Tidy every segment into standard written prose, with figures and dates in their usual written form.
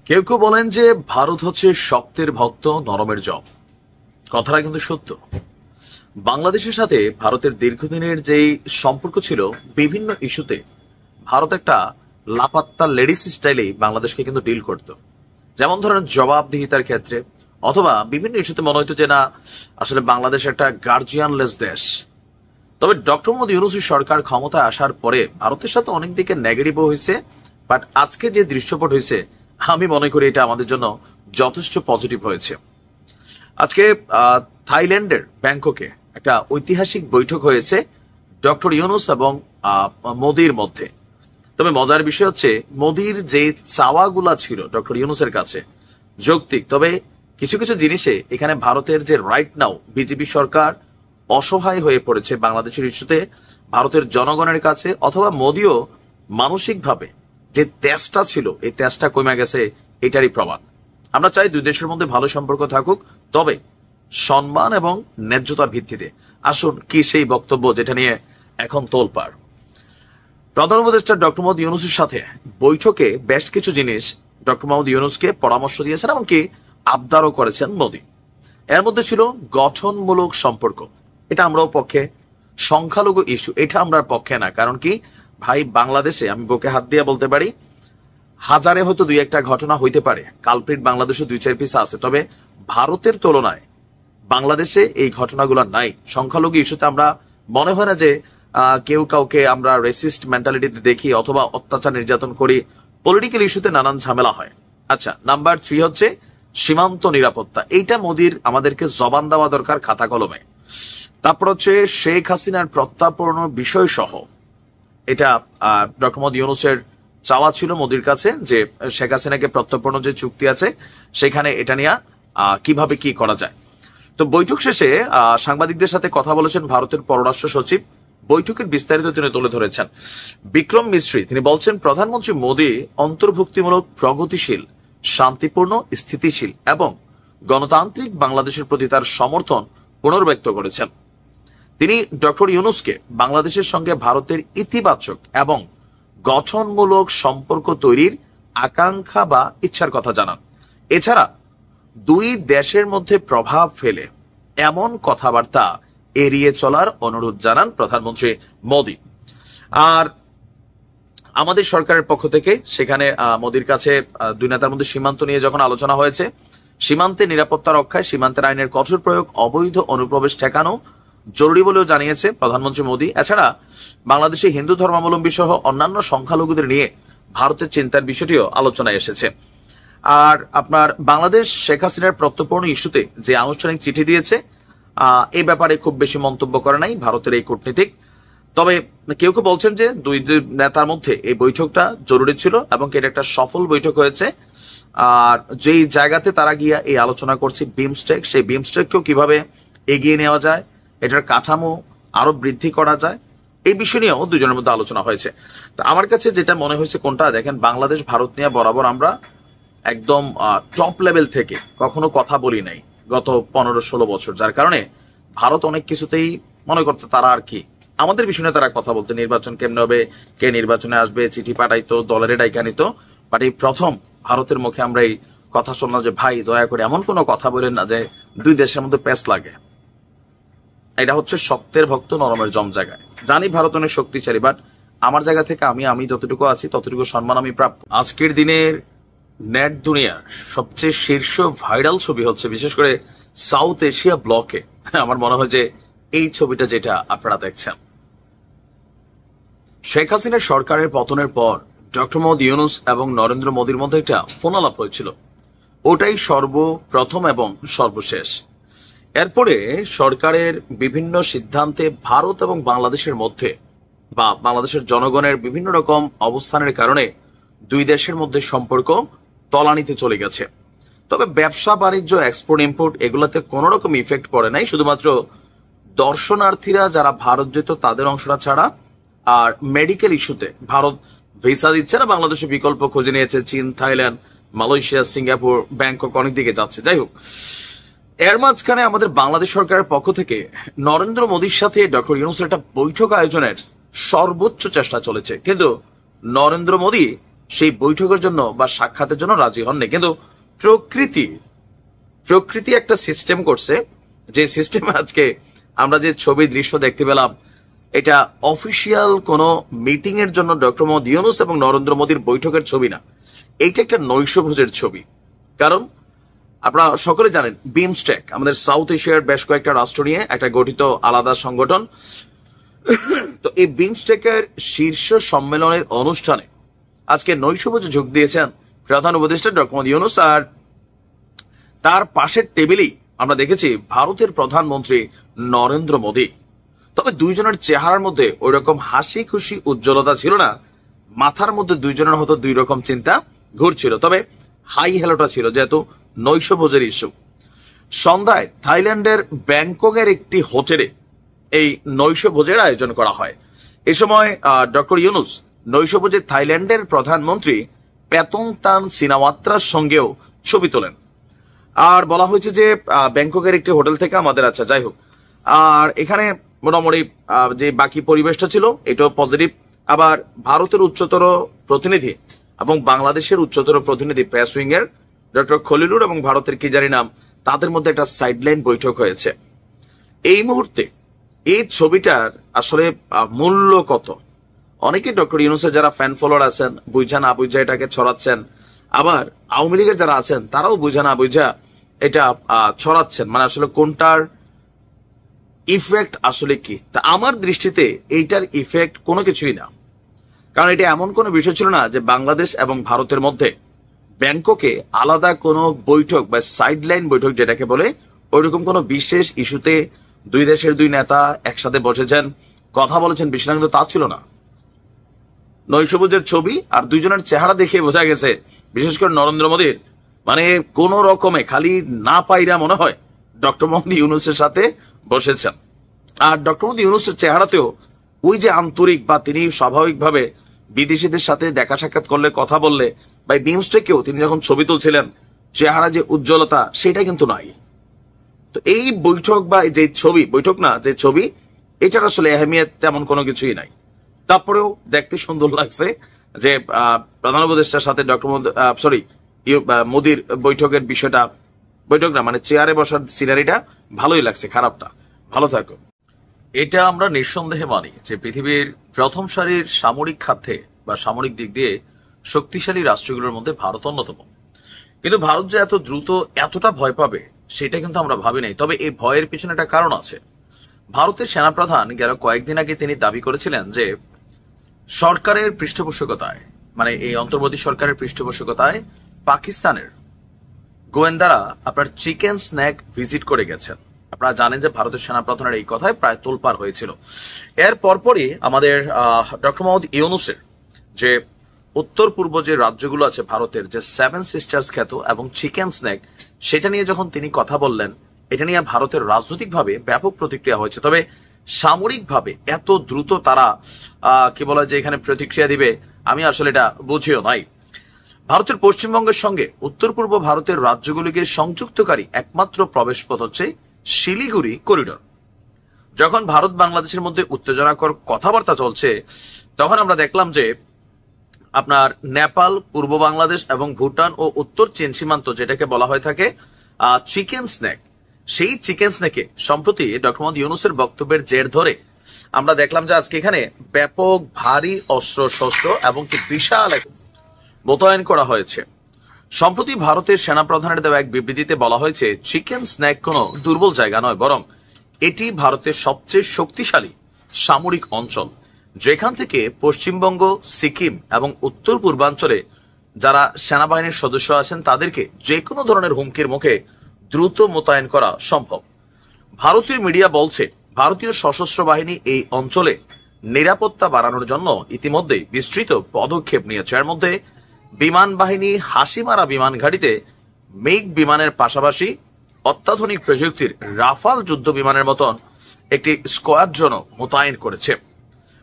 কেউ কেউ বলেন যে ভারত হচ্ছে শক্তের ভক্ত নরমের জম। কথাটা কিন্তু সত্য। বাংলাদেশের সাথে ভারতের দীর্ঘদিনের যেই সম্পর্ক ছিল, বিভিন্ন ইস্যুতে ভারত একটা লাপাত্তা লেডিস স্টাইলে বাংলাদেশকে কিন্তু ডিল করত। যেমন ধরেন জবাবদিহিতার ক্ষেত্রে, অথবা বিভিন্ন ইস্যুতে মনে হইতো যে না, আসলে বাংলাদেশ একটা গার্জিয়ানলেস দেশ। তবে ডক্টর মোদী ইউনূসের সরকার ক্ষমতায় আসার পরে ভারতের সাথে অনেক দিকে নেগেটিভও হয়েছে, বাট আজকে যে দৃশ্যপট হয়েছে আমি মনে করি এটা আমাদের জন্য যথেষ্ট পজিটিভ হয়েছে। আজকে থাইল্যান্ডের ব্যাংককে একটা ঐতিহাসিক বৈঠক হয়েছে ডক্টর ইউনূস এবং মোদির মধ্যে। তবে মজার বিষয় হচ্ছে মোদির যে চাওয়াগুলা ছিল ডক্টর ইউনূসের কাছে যৌক্তিক, তবে কিছু কিছু জিনিসে এখানে ভারতের যে রাইট নাও বিজেপি সরকার অসহায় হয়ে পড়েছে বাংলাদেশের ইস্যুতে ভারতের জনগণের কাছে, অথবা মোদিও মানসিকভাবে যে তেজটা ছিল এই তেজটা কমে গেছে, এটারই প্রমাণ। আমরা চাই দুই দেশের মধ্যে ভালো সম্পর্ক থাকুক, তবে সম্মান এবং ন্যায্যতার ভিত্তিতে। আসুন কি সেই বক্তব্য যেটা নিয়ে এখন তোলপাড়। প্রধান উপদেষ্টা ডক্টর মোহাম্মদ ইউনূসের সাথে বৈঠকে বেশ কিছু জিনিস ডক্টর মোহাম্মদ ইউনূসকে পরামর্শ দিয়েছেন, এমনকি আবদারও করেছেন মোদী। এর মধ্যে ছিল গঠনমূলক সম্পর্ক। এটা আমরাও পক্ষে। সংখ্যালঘু ইস্যু, এটা আমরা পক্ষে না। কারণ কি ভাই, বাংলাদেশে আমি বুকে হাত দিয়ে বলতে পারি হাজারে হয়তো দুই একটা ঘটনা হইতে পারে, কালপ্রিট বাংলাদেশে দুই চার পিস আছে, তবে ভারতের তুলনায় বাংলাদেশে এই ঘটনাগুলো নাই। সংখ্যালঘু ইস্যুতে আমরা মনে হয় না যে কেউ কাউকে আমরা রেসিস্ট মেন্টালিটিতে দেখি অথবা অত্যাচার নির্যাতন করি। পলিটিক্যাল ইস্যুতে নানান ঝামেলা হয়। আচ্ছা, নাম্বার 3 হচ্ছে সীমান্ত নিরাপত্তা। এইটা মোদির আমাদেরকে জবান দেওয়া দরকার খাতা কলমে। তারপর হচ্ছে শেখ হাসিনার প্রত্যাপন বিষয় সহ, এটা ডক্টর মোহাম্মদ ইউনূসের চাওয়া ছিল মোদির কাছে যে শেখ হাসিনাকে প্রত্যর্পণ যে চুক্তি আছে সেখানে এটা নিয়ে কিভাবে কি করা যায়। তো বৈঠক শেষে সাংবাদিকদের সাথে কথা বলেছেন ভারতের পররাষ্ট্র সচিব। বৈঠকের বিস্তারিত তিনি তুলে ধরেছেন। বিক্রম মিশ্রি তিনি বলছেন, প্রধানমন্ত্রী মোদী অন্তর্ভুক্তিমূলক, প্রগতিশীল, শান্তিপূর্ণ, স্থিতিশীল এবং গণতান্ত্রিক বাংলাদেশের প্রতি তার সমর্থন পুনর্ব্যক্ত করেছেন। তিনি ডক্টর ইউনূসকে বাংলাদেশের সঙ্গে ভারতের ইতিবাচক এবং গঠনমূলক সম্পর্ক তৈরির আকাঙ্ক্ষা বা ইচ্ছার কথা জানান। এছাড়া দুই দেশের মধ্যে প্রভাব ফেলে এমন কথাবার্তা এড়িয়ে চলার অনুরোধ জানান প্রধানমন্ত্রী মোদী। আর আমাদের সরকারের পক্ষ থেকে সেখানে মোদির কাছে দুই নেতার মধ্যে সীমান্ত নিয়ে যখন আলোচনা হয়েছে, সীমান্তে নিরাপত্তা রক্ষায় সীমান্তের আইনের কঠোর প্রয়োগ, অবৈধ অনুপ্রবেশ ঠেকানো জরুরি বলেও জানিয়েছে প্রধানমন্ত্রী মোদী। এছাড়া বাংলাদেশে হিন্দু ধর্মাবলম্বী সহ অন্যান্য সংখ্যালঘুদের নিয়ে ভারতের চিন্তার বিষয়টিও আলোচনায় এসেছে। আর আপনার বাংলাদেশ শেখ হাসিনার প্রত্যর্পণ ইস্যুতে যে আনুষ্ঠানিক চিঠি দিয়েছে, এই ব্যাপারে খুব বেশি মন্তব্য করে নাই ভারতের এই কূটনীতিক। তবে কেউ কেউ বলছেন যে দুই নেতার মধ্যে এই বৈঠকটা জরুরি ছিল এবং এটা একটা সফল বৈঠক হয়েছে। আর যেই জায়গাতে তারা গিয়া এই আলোচনা করছে বিমস্টেক, সেই বিমস্টেককেও কিভাবে এগিয়ে নেওয়া যায়, এটার কাঠামো আরো বৃদ্ধি করা যায়, এই বিষয় নিয়েও দুজনের মধ্যে আলোচনা হয়েছে। তো আমার কাছে যেটা মনে হয়েছে কোনটা, দেখেন বাংলাদেশ ভারত নিয়ে বরাবর আমরা একদম টপ লেভেল থেকে কখনো কথা বলি নাই গত 15-16 বছর, যার কারণে ভারত অনেক কিছুতেই মনে করতে তারা আর কি আমাদের বিষয়ে তারা কথা বলতো, নির্বাচন কেমনে হবে, কে নির্বাচনে আসবে, চিঠি পাঠাইতো, দলের ডাইকা নিত। বাট এই প্রথম ভারতের মুখে আমরা এই কথা শুনলাম যে ভাই দয়া করে এমন কোনো কথা বলেন না যে দুই দেশের মধ্যে প্যাচ লাগে। এটা হচ্ছে শক্তের ভক্ত নরমের জম জায়গায়। জানি ভারত অনেক শক্তিশালী, বাট আমার জায়গা থেকে আমি যতটুকু আছি ততটুকু সম্মান আমি প্রাপ্য। আজকের দিনের নেট দুনিয়ার সবচেয়ে শীর্ষ ভাইরাল ছবি হচ্ছে বিশেষ করে সাউথ এশিয়া ব্লকে, আমার মনে হয় যে এই ছবিটা যেটা আপনারা দেখছেন, শেখ হাসিনার সরকারের পতনের পর ডক্টর মোহাম্মদ ইউনূস এবং নরেন্দ্র মোদীর মধ্যে একটা ফোনালাপ হয়েছিল। ওটাই সর্বপ্রথম এবং সর্বশেষ। এরপরে সরকারের বিভিন্ন সিদ্ধান্তে ভারত এবং বাংলাদেশের মধ্যে বা বাংলাদেশের জনগণের বিভিন্ন রকম অবস্থানের কারণে দুই দেশের মধ্যে সম্পর্ক তলানিতে চলে গেছে। তবে ব্যবসা বাণিজ্য, এক্সপোর্ট ইম্পোর্ট এগুলোতে কোন রকম ইফেক্ট পড়ে নাই, শুধুমাত্র দর্শনার্থীরা যারা ভারত যেত তাদের অংশটা ছাড়া। আর মেডিকেল ইস্যুতে ভারত ভিসা দিচ্ছে না, বাংলাদেশে বিকল্প খুঁজে নিয়েছে চীন, থাইল্যান্ড, মালয়েশিয়া, সিঙ্গাপুর, ব্যাংকক অনেক দিকে যাচ্ছে। যাই হোক, এর মাঝখানে আমাদের বাংলাদেশ সরকারের পক্ষ থেকে নরেন্দ্র মোদীর সাথে ডক্টর ইউনূসের একটা বৈঠক আয়োজনের সর্বোচ্চ চেষ্টা চলেছে, কিন্তু নরেন্দ্র মোদী সেই বৈঠকের জন্য বা সাক্ষাতের জন্য রাজি হননি। কিন্তু প্রকৃতি একটা সিস্টেম করছে, যে সিস্টেমে আজকে আমরা যে ছবি দৃশ্য দেখতে পেলাম, এটা অফিসিয়াল কোন মিটিং এর জন্য ডক্টর মোহাম্মদ ইউনূস এবং নরেন্দ্র মোদীর বৈঠকের ছবি না, এইটা একটা নৈশভোজের ছবি। কারণ আপনারা সকলে জানেন বিমস্টেক আমাদের সাউথ এশিয়ার বেশ কয়েকটা রাষ্ট্র নিয়ে একটা গঠিত আলাদা সংগঠন। তো এই বিমস্টেকের শীর্ষ সম্মেলনের অনুষ্ঠানে আজকে নৈশভোজে যোগ দিয়েছেন প্রধান উপদেষ্টা ডক্টর মোহাম্মদ ইউনূস, আর তার পাশের টেবিলেই আমরা দেখেছি ভারতের প্রধানমন্ত্রী নরেন্দ্র মোদী। তবে দুইজনের চেহারার মধ্যে ওই রকম হাসি খুশি উজ্জ্বলতা ছিল না, মাথার মধ্যে দুইজনের হয়তো দুই রকম চিন্তা ঘুরছিল। তবে হাই হেলোটা ছিল, যেহেতু নৈশভোজের ইস্যু। সন্ধ্যায় থাইল্যান্ডের ব্যাংককের একটি হোটেলে এই নৈশভোজের আয়োজন করা হয়। এ সময় ডক্টর ইউনূস নৈশভোজে থাইল্যান্ডের প্রধানমন্ত্রী পেতংতান সিনাওয়াত্রার সঙ্গেও ছবি তোলেন। আর বলা হয়েছে যে ব্যাংককের একটি হোটেল থেকে আমাদের, আচ্ছা যাই হোক, আর এখানে মোটামুটি যে বাকি পরিবেশটা ছিল এটাও পজিটিভ। আবার ভারতের উচ্চতর প্রতিনিধি এবং বাংলাদেশের উচ্চতর প্রতিনিধি প্রেস উইং এর ডক্টর খলিলুর এবং ভারতের কি জানি নাম, তাদের মধ্যে একটা সাইডলাইন বৈঠক হয়েছে। এই মুহূর্তে এই ছবিটার আসলে মূল্য কত, অনেকে ডক্টর ইউনূসের যারা ফ্যান ফলোয়ার আছেন বুঝা না বুঝা এটাকে ছড়াচ্ছেন, আবার আওয়ামী লীগের যারা আছেন তারাও বুঝা না বুঝা এটা ছড়াচ্ছেন। মানে আসলে কোনটার ইফেক্ট আসলে কি? তা আমার দৃষ্টিতে এইটার ইফেক্ট কোনো কিছুই না। কারণ এটা এমন কোনো বিষয় ছিল না যে বাংলাদেশ এবং ভারতের মধ্যে ব্যাংককে আলাদা কোনো বৈঠক বা সাইডলাইন বৈঠক যেটাকে বলে, ওইরকম কোনো বিশেষ ইস্যুতে দুই দেশের দুই নেতা একসাথে বসেছেন, কথা বলেছেন, বিষয়টা কিন্তু তা ছিল না। নৈশভোজের ছবি আর দুইজনের চেহারা দেখে বোঝা গেছে, বিশেষ করে নরেন্দ্র মোদীর মানে কোন রকমে খালি না পাইরা মনে হয় ডক্টর মোহাম্মদ ইউনূসের সাথে বসেছেন। আর ডক্টর মোহাম্মদ ইউনূসের চেহারাতেও ওই যে আন্তরিক, বা তিনি স্বাভাবিকভাবে বিদেশিদের সাথে দেখা সাক্ষাৎ করলে, কথা বললে, বা বিমস্টেকেও তিনি যখন ছবি তুলছিলেন, চেহারা যে উজ্জ্বলতা সেটা কিন্তু নাই। তো এই বৈঠক বা যে ছবি, বৈঠক না যে ছবি, এটার আসলে আহমিয়ত তেমন কোনো কিছুই নাই। তারপরেও দেখতে সুন্দর লাগছে যে প্রধান উপদেষ্টার সাথে ডক্টর মোদীর বৈঠকের বিষয়টা, বৈঠক না মানে চেয়ারে বসার সিনারিটা ভালোই লাগছে, খারাপটা। ভালো থাকো। এটা আমরা নিঃসন্দেহে মানি যে পৃথিবীর প্রথম সারির সামরিক খাতে বা সামরিক দিক দিয়ে শক্তিশালী রাষ্ট্রগুলোর মধ্যে ভারত অন্যতম। কিন্তু ভারত যে এত দ্রুত এতটা ভয় পাবে সেটা কিন্তু আমরা ভাবি নাই। তবে এই ভয়ের পিছনে একটা কারণ আছে। ভারতের সেনাপ্রধান গেল কয়েকদিন আগে তিনি দাবি করেছিলেন যে সরকারের পৃষ্ঠপোষকতায়, মানে এই অন্তর্বর্তী সরকারের পৃষ্ঠপোষকতায় পাকিস্তানের গোয়েন্দারা আপনার চিকেন স্ন্যাক ভিজিট করে গেছেন। আপনারা জানেন যে ভারতের সেনাপ্রধানের এই কথায় প্রায় তোলপাড় হয়েছিল। এর পরপরই আমাদের ডক্টর মোহাম্মদ ইউনূসের যে উত্তর পূর্ব যে রাজ্যগুলো আছে ভারতের, যে 7 সিস্টার্স খ্যাত এবং চিকেন স্ন্যাক, সেটা নিয়ে যখন তিনি কথা বললেন, এটা নিয়ে ভারতের রাজনৈতিকভাবে ব্যাপক প্রতিক্রিয়া হয়েছে। তবে সামরিকভাবে এত দ্রুত তারা কি বলা যে এখানে প্রতিক্রিয়া দিবে, আমি আসলে এটা বুঝিও নাই। ভারতের পশ্চিমবঙ্গের সঙ্গে উত্তর পূর্ব ভারতের রাজ্যগুলিকে সংযুক্তকারী একমাত্র প্রবেশপথ হচ্ছে শিলিগুড়ি করিডোর। যখন ভারত বাংলাদেশের মধ্যে উত্তেজনাকর কথাবার্তা চলছে, তখন আমরা দেখলাম যে আপনার নেপাল, পূর্ব বাংলাদেশ এবং ভুটান ও উত্তর চীন সীমান্ত, যেটাকে বলা হয়ে থাকে চিকেন স্ন্যাক, সেই চিকেন স্ন্যাকে সম্প্রতি ডক্টর মোহাম্মদ ইউনূসের বক্তব্যের জের ধরে আমরা দেখলাম যে আজকে এখানে ব্যাপক ভারী অস্ত্র শস্ত্র এবং কি বিশাল মোতায়েন করা হয়েছে। সম্প্রতি ভারতের সেনাপ্রধানের দেওয়া এক বিবৃতিতে বলা হয়েছে চিকেন স্ন্যাক কোনো দুর্বল জায়গা নয়, বরং এটি ভারতের সবচেয়ে শক্তিশালী সামরিক অঞ্চল, যেখান থেকে পশ্চিমবঙ্গ, সিকিম এবং উত্তর পূর্বাঞ্চলে যারা সেনাবাহিনীর সদস্য আছেন তাদেরকে যে কোনো ধরনের হুমকির মুখে দ্রুত মোতায়েন করা সম্ভব। ভারতীয় মিডিয়া বলছে ভারতীয় সশস্ত্র বাহিনী এই অঞ্চলে নিরাপত্তা বাড়ানোর জন্য ইতিমধ্যে বিস্তৃত পদক্ষেপ নিয়েছে। এর মধ্যে বিমান বাহিনী হাসিমারা বিমান ঘাঁটিতে মেঘ বিমানের পাশাপাশি অত্যাধুনিক প্রযুক্তির রাফাল যুদ্ধ বিমানের মতন একটি স্কোয়াড্রনও মোতায়েন করেছে।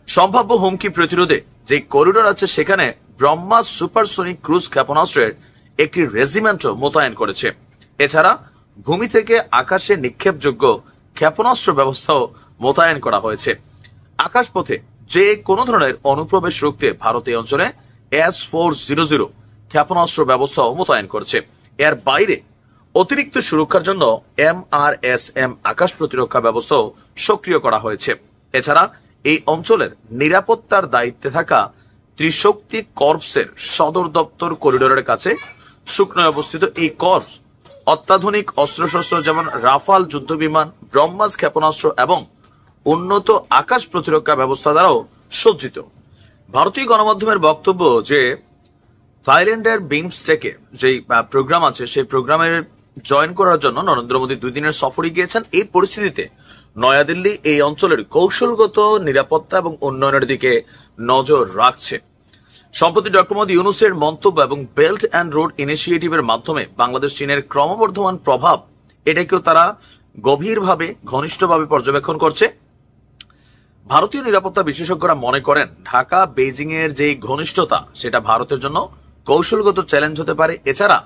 সম্ভাব্য হুমকি প্রতিরোধে যে করিডোর আছে সেখানে ব্রহ্মাস সুপারসোনিক ক্রুজ ক্ষেপণাস্ত্রের একটি রেজিমেন্টও মোতায়েন করেছে। এছাড়া ভূমি থেকে আকাশে নিক্ষেপযোগ্য ক্ষেপণাস্ত্র ব্যবস্থাও মোতায়েন করা হয়েছে। আকাশপথে যে কোনো ধরনের অনুপ্রবেশ রুখতে ভারত এই অঞ্চলে S-400 ক্ষেপণাস্ত্র ব্যবস্থাও মোতায়েন করছে। এর বাইরে অতিরিক্ত সুরক্ষার জন্য MRSM আকাশ প্রতিরক্ষা ব্যবস্থাও সক্রিয় করা হয়েছে। এছাড়া এই অঞ্চলের নিরাপত্তার দায়িত্বে থাকা ত্রিশক্তি কর্পসের সদর দপ্তর করিডোরের কাছে শুকনোয় অবস্থিত এই কর্পস অত্যাধুনিক অস্ত্রশস্ত্র যেমন রাফাল যুদ্ধবিমান, ব্রহ্মাস ক্ষেপণাস্ত্র এবং উন্নত আকাশ প্রতিরক্ষা ব্যবস্থা দ্বারাও সজ্জিত। ভারতীয় গণমাধ্যমের বক্তব্য যে থাইল্যান্ডের বিমস্টেকে যে প্রোগ্রাম আছে সেই প্রোগ্রামের জয়েন করার জন্য নরেন্দ্র মোদী 2 দিনের সফরে গিয়েছেন। এই পরিস্থিতিতে নয়াদিল্লি এই অঞ্চলের কৌশলগত নিরাপত্তা এবং উন্নয়নের দিকে নজর রাখছে। সম্প্রতি ডক্টর মোদী ইউনূসের মন্তব্য এবং বেল্ট অ্যান্ড রোড ইনিশিয়েটিভের মাধ্যমে বাংলাদেশ চীনের ক্রমবর্ধমান প্রভাব এটাকেও তারা গভীরভাবে ঘনিষ্ঠভাবে পর্যবেক্ষণ করছে। ভারতীয় নিরাপত্তা বিশেষজ্ঞরা মনে করেন ঢাকা বেজিং এর যে ঘনিষ্ঠতা সেটা ভারতের জন্য কৌশলগত চ্যালেঞ্জ হতে পারে। এছাড়া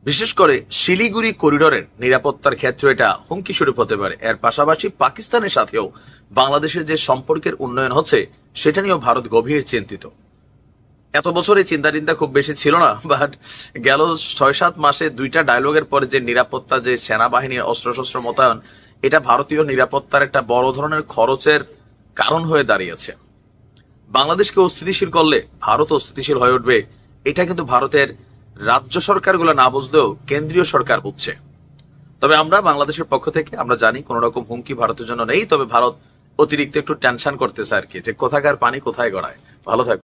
বিশেষ করে শিলিগুড়ি করিডোরের নিরাপত্তার ক্ষেত্রে এটা হুমকি স্বরূপ হতে পারে। এর পাশাপাশি পাকিস্তানের সাথেও বাংলাদেশের যে সম্পর্কের উন্নয়ন হচ্ছে সেটা নিয়েও ভারত গভীর চিন্তিত। এত বছর এই চিন্তা খুব বেশি ছিল না, বাট গেল 6-7 মাসে 2টা ডায়লগের পরে যে নিরাপত্তা, যে সেনাবাহিনী অস্ত্রশস্ত্র মোতায়েন, এটা ভারতীয় নিরাপত্তার একটা বড় ধরনের খরচের কারণ হয়ে দাঁড়িয়েছে। বাংলাদেশকে অস্থিতিশীল করলে ভারত অস্থিতিশীল হয়ে উঠবে, এটা কিন্তু ভারতের রাজ্য সরকারগুলো না বুঝলেও কেন্দ্রীয় সরকার বুঝছে। তবে আমরা বাংলাদেশের পক্ষ থেকে আমরা জানি কোন রকম হুমকি ভারতের জন্য নেই, তবে ভারত অতিরিক্ত একটু টেনশন করতেছে আর কি, যে কোথাকার পানি কোথায় গড়ায়। ভালো থাকবে।